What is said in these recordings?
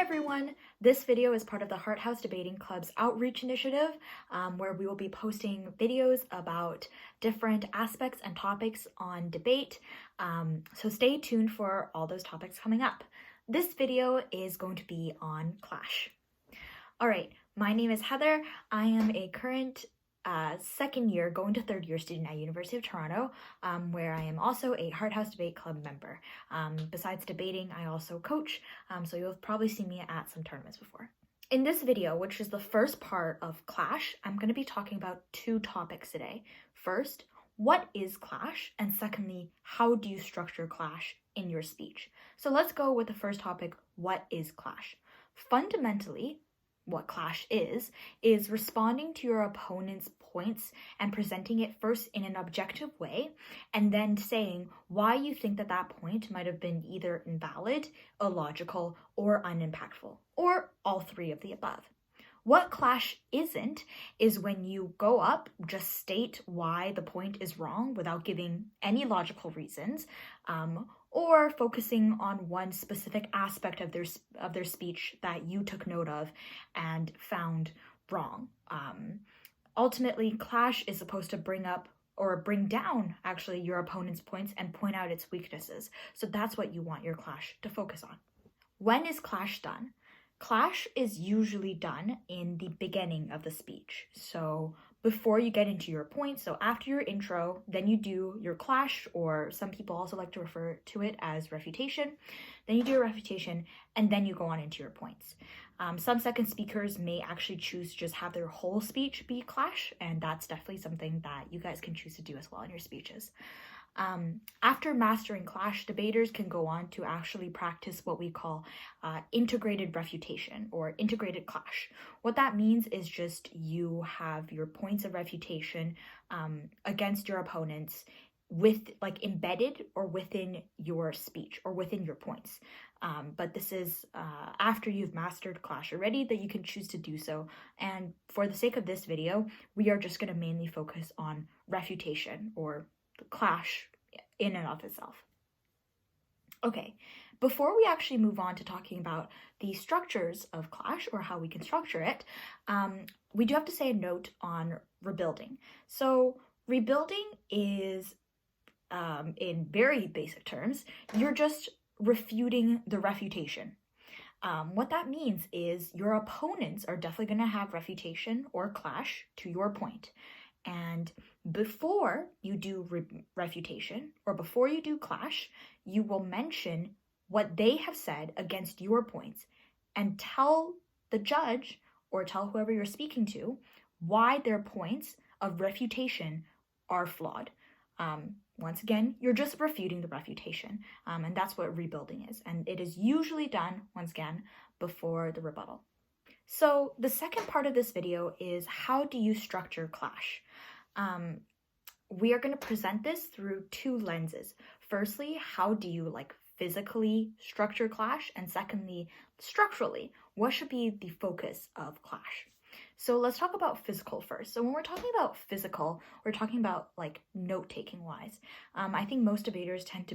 everyone! This video is part of the Hart House Debating Club's outreach initiative, where we will be posting videos about different aspects and topics on debate. So stay tuned for all those topics coming up. This video is going to be on clash. All right, my name is Heather. I am a current second year, going to third year student at University of Toronto, where I am also a Hart House Debate Club member. Besides debating, I also coach, so you'll probably see me at some tournaments before. In this video, which is the first part of clash, I'm going to be talking about two topics today. First, what is clash? And secondly, how do you structure clash in your speech? So let's go with the first topic, what is clash? Fundamentally, what clash is responding to your opponent's points and presenting it first in an objective way, and then saying why you think that that point might have been either invalid, illogical, or unimpactful, or all three of the above. What clash isn't is when you go up, just state why the point is wrong without giving any logical reasons, or focusing on one specific aspect of their speech that you took note of and found wrong. Ultimately, clash is supposed to bring up or bring down actually your opponent's points and point out its weaknesses. So that's what you want your clash to focus on. When is clash done? Clash is usually done in the beginning of the speech. So before you get into your point, so after your intro, then you do your clash, or some people also like to refer to it as refutation. Then you do your refutation, and then you go on into your points. Some second speakers may actually choose to just have their whole speech be clash, and that's definitely something that you guys can choose to do as well in your speeches. After mastering clash, debaters can go on to actually practice what we call integrated refutation or integrated clash. What that means is just you have your points of refutation against your opponents with embedded or within your speech or within your points. But this is after you've mastered clash already that you can choose to do so. And for the sake of this video, we are just going to mainly focus on refutation or the clash in and of itself. Okay, before we actually move on to talking about the structures of clash or how we can structure it, we do have to say a note on rebuilding. So rebuilding is, in very basic terms, you're just refuting the refutation. What that means is your opponents are definitely going to have refutation or clash to your point. And before you do refutation or before you do clash, you will mention what they have said against your points and tell the judge or tell whoever you're speaking to why their points of refutation are flawed. Once again, you're just refuting the refutation, and that's what rebuilding is. And it is usually done, once again, before the rebuttal. So the second part of this video is how do you structure clash? We are going to present this through two lenses. Firstly, how do you physically structure clash? And secondly, structurally, what should be the focus of clash? So let's talk about physical first. So when we're talking about physical, we're talking about note-taking wise. I think most debaters tend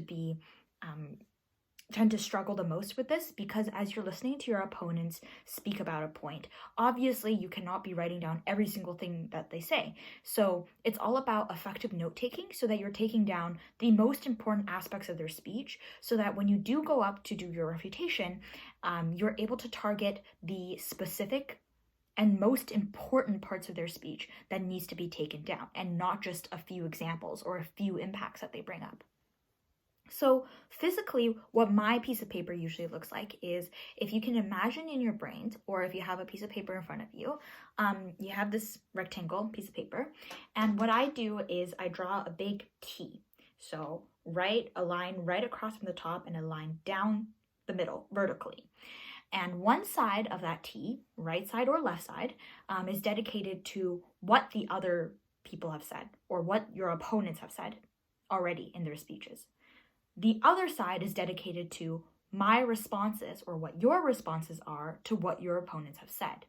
to struggle the most with this because as you're listening to your opponents speak about a point, obviously you cannot be writing down every single thing that they say. So it's all about effective note-taking so that you're taking down the most important aspects of their speech so that when you do go up to do your refutation, you're able to target the specific and most important parts of their speech that needs to be taken down and not just a few examples or a few impacts that they bring up. So physically, what my piece of paper usually looks like is if you can imagine in your brains, or if you have a piece of paper in front of you, you have this rectangle piece of paper. And what I do is I draw a big T. So a line right across from the top and a line down the middle vertically. And one side of that T, right side or left side, is dedicated to what the other people have said or what your opponents have said already in their speeches. The other side is dedicated to my responses or what your responses are to what your opponents have said.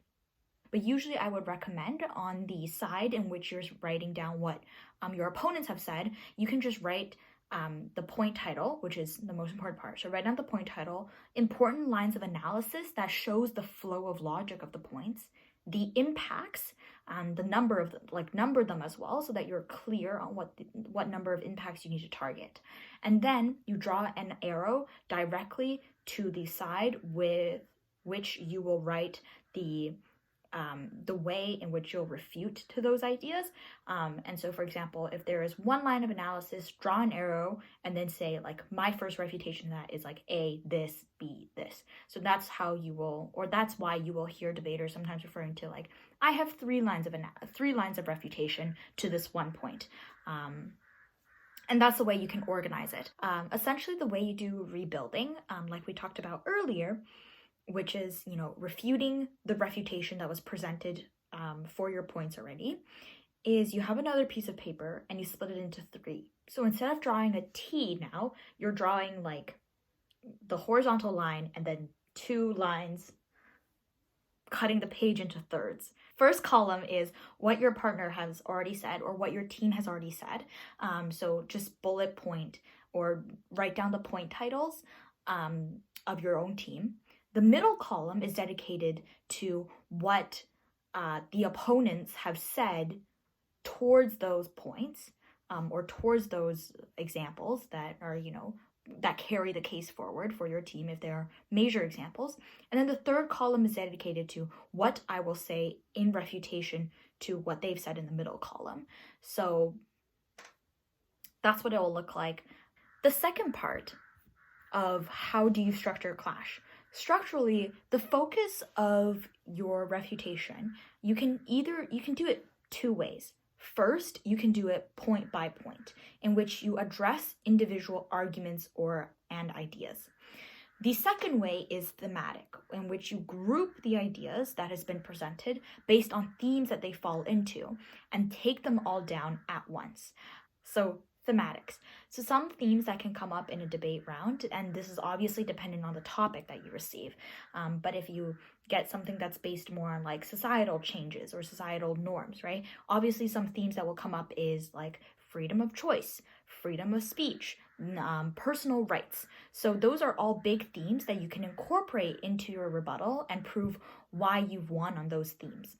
But usually I would recommend on the side in which you're writing down what your opponents have said, you can just write the point title, which is the most important part. So write down the point title, important lines of analysis that shows the flow of logic of the points, the impacts, the number of them, like number them as well, so that you're clear on what number of impacts you need to target. And then you draw an arrow directly to the side with which you will write the way in which you'll refute to those ideas. And so, for example, if there is one line of analysis, draw an arrow and then say, like, my first refutation of that is like A, this, B, this. So that's how you will, or that's why you will hear debaters sometimes referring to, like, I have three lines of refutation to this one point. And that's the way you can organize it. Essentially, the way you do rebuilding, like we talked about earlier, which is, refuting the refutation that was presented for your points already, is you have another piece of paper and you split it into three. So instead of drawing a T now, you're drawing like the horizontal line and then two lines cutting the page into thirds. First column is what your partner has already said or what your team has already said. So just bullet point or write down the point titles of your own team. The middle column is dedicated to what the opponents have said towards those points or towards those examples that are, that carry the case forward for your team if they are major examples. And then the third column is dedicated to what I will say in refutation to what they've said in the middle column. So that's what it will look like. The second part of how do you structure a clash. Structurally, the focus of your refutation, you can do it two ways. First, you can do it point by point, in which you address individual arguments and ideas. The second way is thematic, in which you group the ideas that has been presented based on themes that they fall into and take them all down at once. So thematics. So some themes that can come up in a debate round, and this is obviously dependent on the topic that you receive, but if you get something that's based more on like societal changes or societal norms, right? Obviously some themes that will come up is like freedom of choice, freedom of speech, personal rights. So those are all big themes that you can incorporate into your rebuttal and prove why you've won on those themes.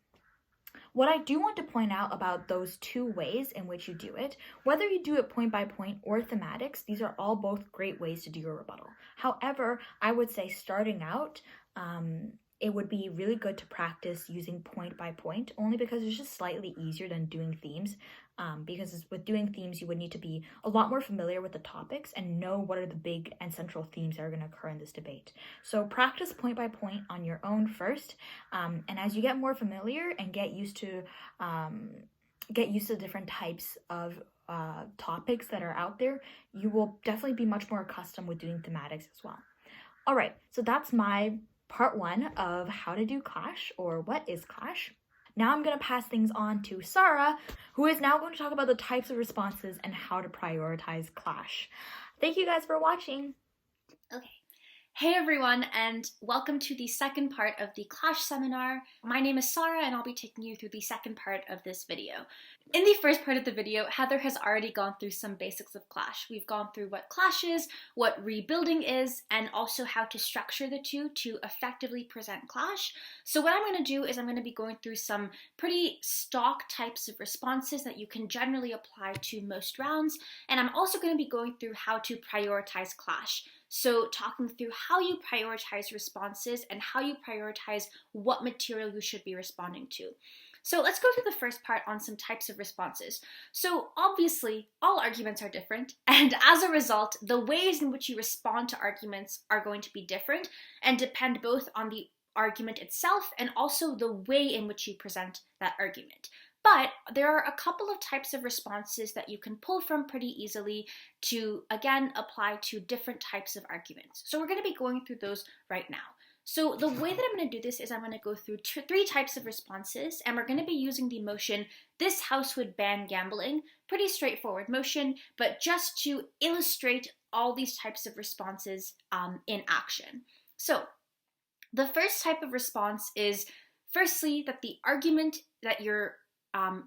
What I do want to point out about those two ways in which you do it, whether you do it point by point or thematics, these are all both great ways to do your rebuttal. However, I would say starting out, it would be really good to practice using point by point, only because it's just slightly easier than doing themes. Because with doing themes, you would need to be a lot more familiar with the topics and know what are the big and central themes that are going to occur in this debate. So practice point by point on your own first, and as you get more familiar and get used to different types of topics that are out there, you will definitely be much more accustomed with doing thematics as well. All right, so that's my part one of how to do clash, or what is clash. Now I'm going to pass things on to Saara, who is now going to talk about the types of responses and how to prioritize clash. Thank you guys for watching. Okay. Hey everyone, and welcome to the second part of the Clash seminar. My name is Saara, and I'll be taking you through the second part of this video. In the first part of the video, Heather has already gone through some basics of Clash. We've gone through what Clash is, what rebuilding is, and also how to structure the two to effectively present Clash. So what I'm going to do is I'm going to be going through some pretty stock types of responses that you can generally apply to most rounds, and I'm also going to be going through how to prioritize Clash. So talking through how you prioritize responses and how you prioritize what material you should be responding to. So let's go through the first part on some types of responses. So obviously, all arguments are different, and as a result, the ways in which you respond to arguments are going to be different and depend both on the argument itself and also the way in which you present that argument. But there are a couple of types of responses that you can pull from pretty easily to, again, apply to different types of arguments. So we're going to be going through those right now. So the way that I'm going to do this is I'm going to go through three types of responses, and we're going to be using the motion, "This house would ban gambling." Pretty straightforward motion, but just to illustrate all these types of responses in action. So the first type of response is, firstly, that the argument that you're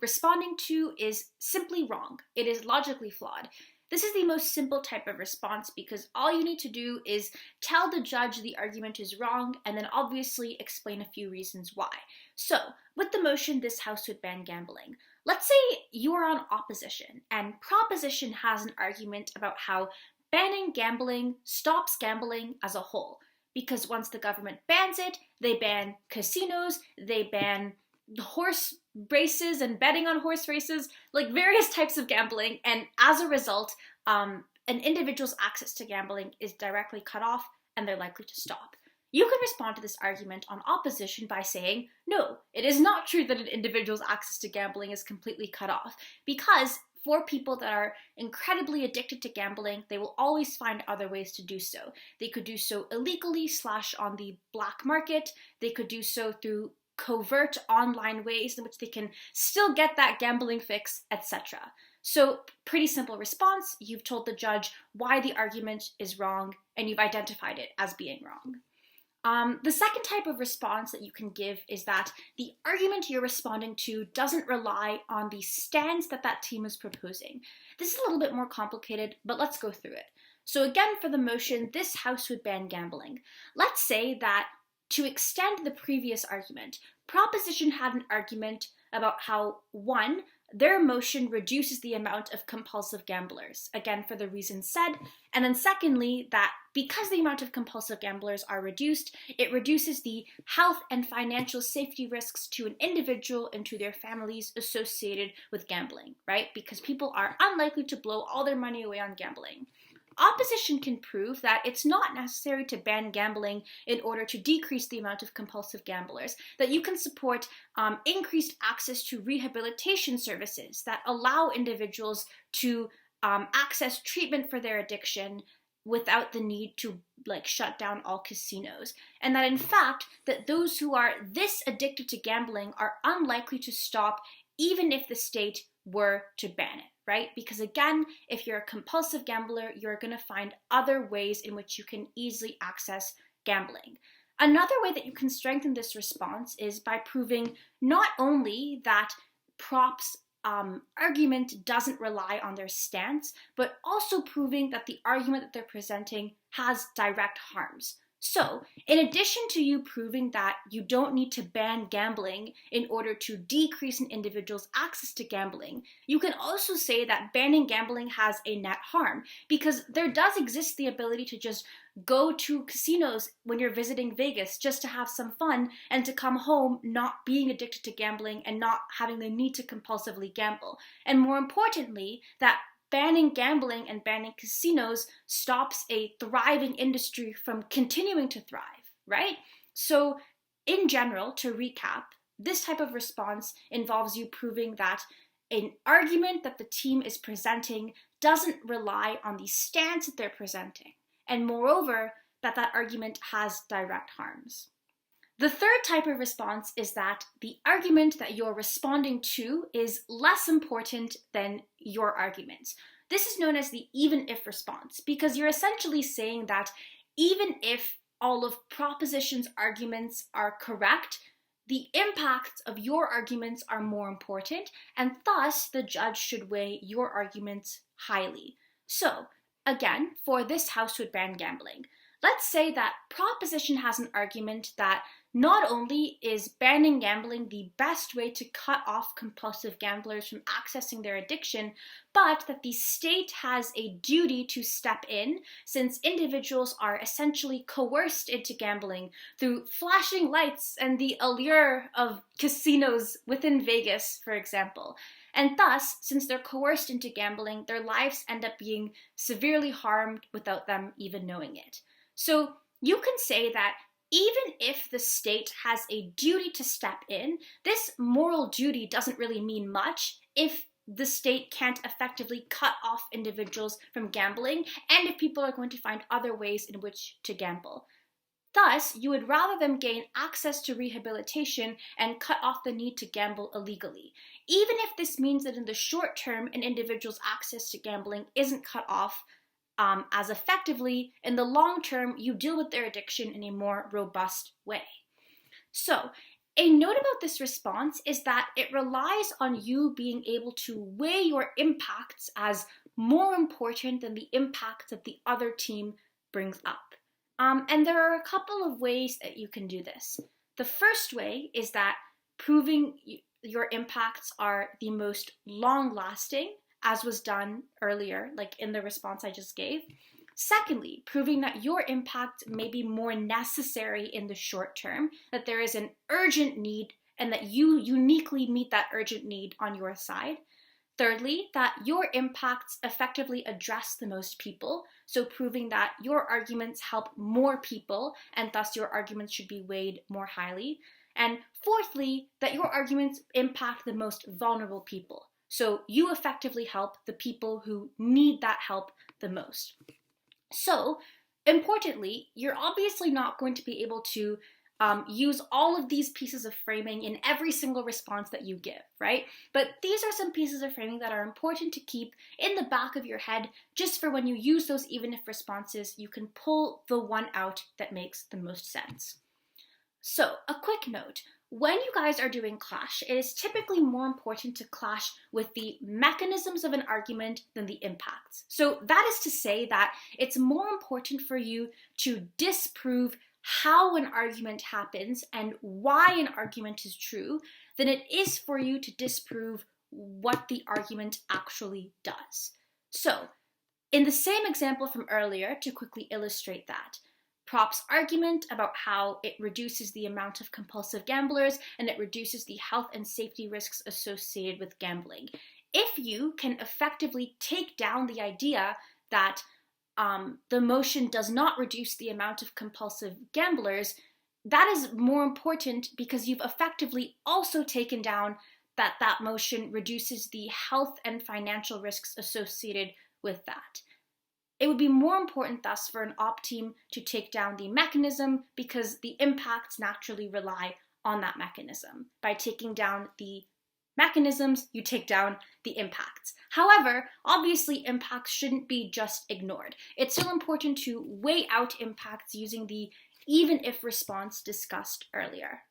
responding to is simply wrong. It is logically flawed. This is the most simple type of response because all you need to do is tell the judge the argument is wrong and then obviously explain a few reasons why. So, with the motion, this House would ban gambling. Let's say you are on opposition and proposition has an argument about how banning gambling stops gambling as a whole. Because once the government bans it, they ban casinos, they ban horse races and betting on horse races, like various types of gambling, and as a result, an individual's access to gambling is directly cut off and they're likely to stop. You can respond to this argument on opposition by saying, no, it is not true that an individual's access to gambling is completely cut off, because for people that are incredibly addicted to gambling, they will always find other ways to do so. They could do so illegally / on the black market. They could do so through covert online ways in which they can still get that gambling fix, etc. So, pretty simple response. You've told the judge why the argument is wrong, and you've identified it as being wrong. The second type of response that you can give is that the argument you're responding to doesn't rely on the stance that that team is proposing. This is a little bit more complicated, but let's go through it. So again, for the motion, this House would ban gambling. Let's say that to extend the previous argument, proposition had an argument about how, one, their motion reduces the amount of compulsive gamblers, again for the reasons said, and then secondly, that because the amount of compulsive gamblers are reduced, it reduces the health and financial safety risks to an individual and to their families associated with gambling, right? Because people are unlikely to blow all their money away on gambling. Opposition can prove that it's not necessary to ban gambling in order to decrease the amount of compulsive gamblers, that you can support increased access to rehabilitation services that allow individuals to access treatment for their addiction without the need to shut down all casinos, and that in fact that those who are this addicted to gambling are unlikely to stop even if the state were to ban it. Right? Because again, if you're a compulsive gambler, you're going to find other ways in which you can easily access gambling. Another way that you can strengthen this response is by proving not only that props argument doesn't rely on their stance, but also proving that the argument that they're presenting has direct harms. So, in addition to you proving that you don't need to ban gambling in order to decrease an individual's access to gambling, you can also say that banning gambling has a net harm, because there does exist the ability to just go to casinos when you're visiting Vegas just to have some fun and to come home not being addicted to gambling and not having the need to compulsively gamble. And more importantly, that banning gambling and banning casinos stops a thriving industry from continuing to thrive, right? So, in general, to recap, this type of response involves you proving that an argument that the team is presenting doesn't rely on the stance that they're presenting, and moreover, that that argument has direct harms. The third type of response is that the argument that you're responding to is less important than your arguments. This is known as the even if response, because you're essentially saying that even if all of proposition's arguments are correct, the impacts of your arguments are more important, and thus the judge should weigh your arguments highly. So, again, for this House would ban gambling. Let's say that proposition has an argument that not only is banning gambling the best way to cut off compulsive gamblers from accessing their addiction, but that the state has a duty to step in since individuals are essentially coerced into gambling through flashing lights and the allure of casinos within Vegas, for example. And thus, since they're coerced into gambling, their lives end up being severely harmed without them even knowing it. So you can say that even if the state has a duty to step in, this moral duty doesn't really mean much if the state can't effectively cut off individuals from gambling and if people are going to find other ways in which to gamble. Thus, you would rather them gain access to rehabilitation and cut off the need to gamble illegally. Even if this means that in the short term, an individual's access to gambling isn't cut off as effectively, in the long term, you deal with their addiction in a more robust way. So, a note about this response is that it relies on you being able to weigh your impacts as more important than the impact that the other team brings up. And there are a couple of ways that you can do this. The first way is that proving your impacts are the most long-lasting, as was done earlier, like in the response I just gave. Secondly, proving that your impact may be more necessary in the short term, that there is an urgent need and that you uniquely meet that urgent need on your side. Thirdly, that your impacts effectively address the most people, so proving that your arguments help more people and thus your arguments should be weighed more highly. And fourthly, that your arguments impact the most vulnerable people, so you effectively help the people who need that help the most. So, importantly, you're obviously not going to be able to use all of these pieces of framing in every single response that you give, right? But these are some pieces of framing that are important to keep in the back of your head, just for when you use those even if responses, you can pull the one out that makes the most sense. So, a quick note. When you guys are doing clash, it is typically more important to clash with the mechanisms of an argument than the impacts. So that is to say that it's more important for you to disprove how an argument happens and why an argument is true than it is for you to disprove what the argument actually does. So, in the same example from earlier, to quickly illustrate that, Prop's argument about how it reduces the amount of compulsive gamblers and it reduces the health and safety risks associated with gambling. If you can effectively take down the idea that the motion does not reduce the amount of compulsive gamblers, that is more important because you've effectively also taken down that that motion reduces the health and financial risks associated with that. It would be more important thus for an op team to take down the mechanism because the impacts naturally rely on that mechanism. By taking down the mechanisms, you take down the impacts. However, obviously impacts shouldn't be just ignored. It's still important to weigh out impacts using the even if response discussed earlier.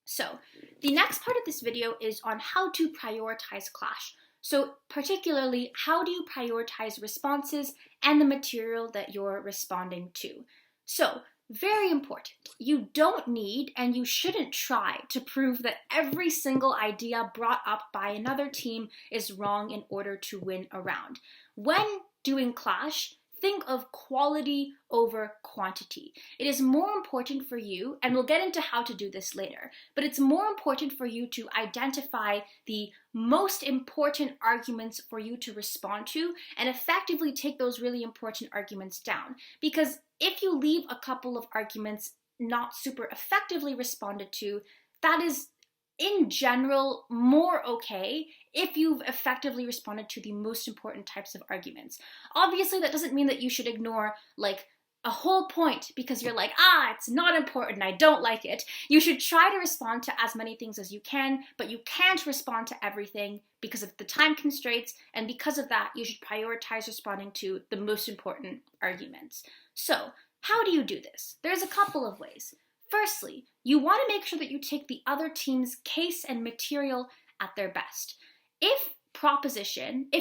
So, the next part of this video is on how to prioritize clash. So, particularly, how do you prioritize responses and the material that you're responding to? So, very important. You don't need and you shouldn't try to prove that every single idea brought up by another team is wrong in order to win a round. When doing clash, think of quality over quantity. It is more important for you, and we'll get into how to do this later, but it's more important for you to identify the most important arguments for you to respond to and effectively take those really important arguments down. Because if you leave a couple of arguments not super effectively responded to, that is in general more okay if you've effectively responded to the most important types of arguments. Obviously, that doesn't mean that you should ignore like a whole point because you're like, it's not important, I don't like it. You should try to respond to as many things as you can, but you can't respond to everything because of the time constraints, and because of that, you should prioritize responding to the most important arguments. So, how do you do this? There's a couple of ways. Firstly, you want to make sure that you take the other team's case and material at their best. If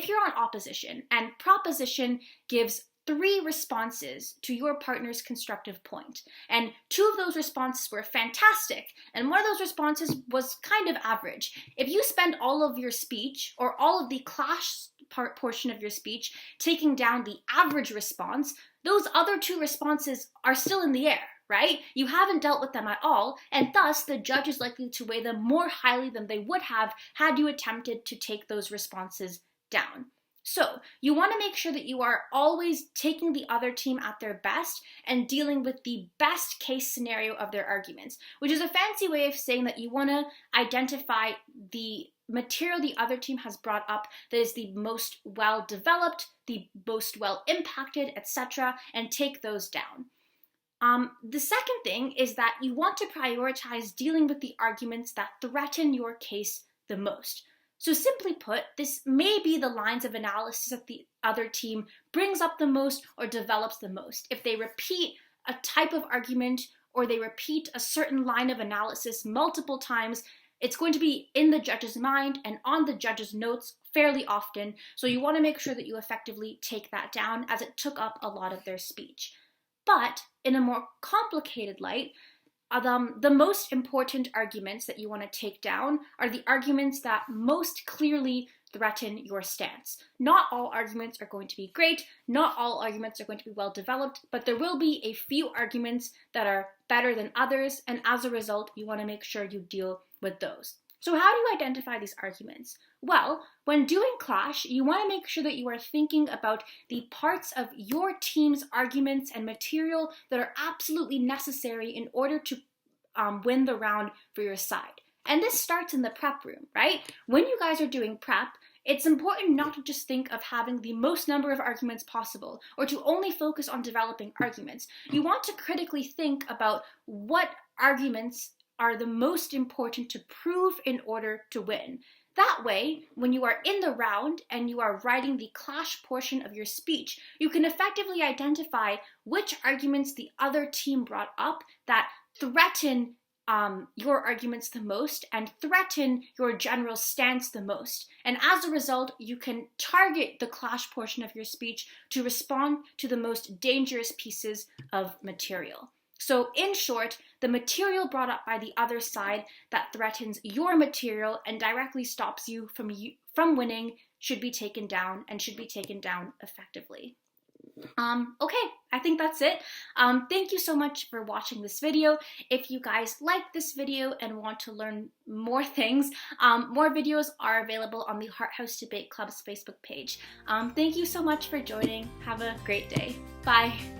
you're on opposition, and proposition gives 3 responses to your partner's constructive point, and 2 of those responses were fantastic, and one of those responses was kind of average. If you spend all of your speech, or all of the clash portion of your speech, taking down the average response, those other 2 responses are still in the air, right? You haven't dealt with them at all, and thus the judge is likely to weigh them more highly than they would have had you attempted to take those responses down. So, you want to make sure that you are always taking the other team at their best and dealing with the best case scenario of their arguments, which is a fancy way of saying that you want to identify the material the other team has brought up that is the most well-developed, the most well-impacted, etc., and take those down. The second thing is that you want to prioritize dealing with the arguments that threaten your case the most. So simply put, this may be the lines of analysis that the other team brings up the most or develops the most. If they repeat a type of argument or they repeat a certain line of analysis multiple times, it's going to be in the judge's mind and on the judge's notes fairly often, so you want to make sure that you effectively take that down, as it took up a lot of their speech. But in a more complicated light, the most important arguments that you want to take down are the arguments that most clearly threaten your stance. Not all arguments are going to be great, not all arguments are going to be well developed, but there will be a few arguments that are better than others, and as a result, you want to make sure you deal with those. So how do you identify these arguments? Well, when doing clash, you want to make sure that you are thinking about the parts of your team's arguments and material that are absolutely necessary in order to win the round for your side. And this starts in the prep room, right? When you guys are doing prep, it's important not to just think of having the most number of arguments possible or to only focus on developing arguments. You want to critically think about what arguments are the most important to prove in order to win. That way, when you are in the round and you are writing the clash portion of your speech, you can effectively identify which arguments the other team brought up that threaten your arguments the most and threaten your general stance the most. And as a result, you can target the clash portion of your speech to respond to the most dangerous pieces of material. So in short, the material brought up by the other side that threatens your material and directly stops you from winning should be taken down, and should be taken down effectively. Okay, I think that's it. Thank you so much for watching this video. If you guys like this video and want to learn more things, more videos are available on the Hart House Debate Club's Facebook page. Thank you so much for joining. Have a great day. Bye.